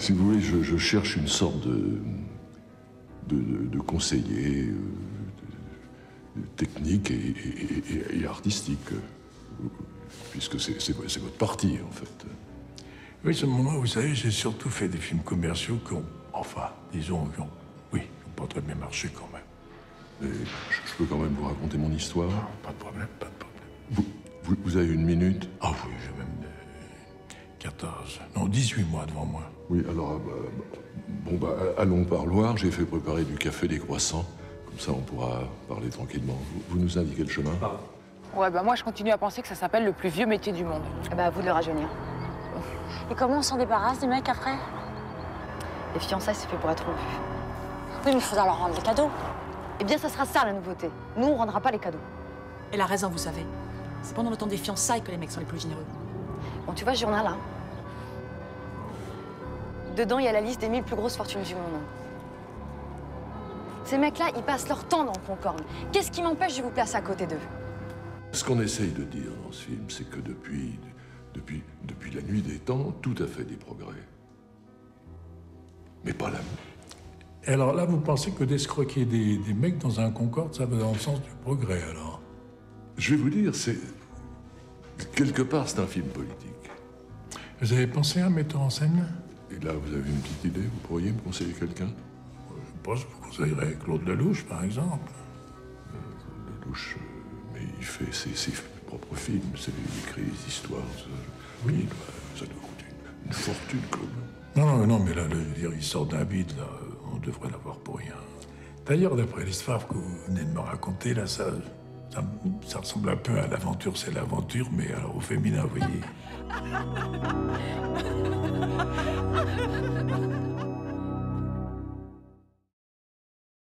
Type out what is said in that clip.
Si vous voulez, je cherche une sorte de conseiller technique et artistique, puisque c'est votre parti, en fait. Oui, moi, vous savez, j'ai surtout fait des films commerciaux qui ont, enfin, disons, qui ont pas très bien marché quand même. Et je peux quand même vous raconter mon histoire? Non, pas de problème, pas de problème. Vous avez une minute? Ah oui, j'ai même 14, non, 18 mois devant moi. Oui, alors, allons au parloir. J'ai fait préparer du café, des croissants. Comme ça, on pourra parler tranquillement. Vous nous indiquez le chemin? Ouais, bah moi, je continue à penser que ça s'appelle le plus vieux métier du monde. Eh ben, à vous de le rajeunir. Et comment on s'en débarrasse des mecs après? Les fiançailles, c'est fait pour être revu. Oui, mais il faudra leur rendre les cadeaux. Eh bien, ça sera ça, la nouveauté. Nous, on rendra pas les cadeaux. Elle a raison, vous savez. C'est pendant le temps des fiançailles que les mecs sont les plus généreux. Bon, tu vois ce journal, là? Dedans, il y a la liste des 1000 plus grosses fortunes du monde. Ces mecs-là, ils passent leur temps dans le Concorde. Qu'est-ce qui m'empêche de vous placer à côté d'eux? Ce qu'on essaye de dire dans ce film, c'est que depuis la nuit des temps, tout a fait des progrès. Mais pas l'amour. Et alors là, vous pensez que d'escroquer des mecs dans un Concorde, ça va dans le sens du progrès, alors? Je vais vous dire, c'est... Quelque part, c'est un film politique. Vous avez pensé à un metteur en scène? Et là, vous avez une petite idée? Vous pourriez me conseiller quelqu'un? Je pense que je vous conseillerais Claude Lelouch, par exemple. Lelouch, mais il fait ses propres films, il écrit des histoires. Oui. Ça doit coûter une fortune, Claude. Non, mais là, il sort d'un vide, là. On devrait l'avoir pour rien. D'ailleurs, d'après l'histoire que vous venez de me raconter, là, ça ressemble un peu à l'aventure, c'est l'aventure, mais alors au féminin, vous voyez.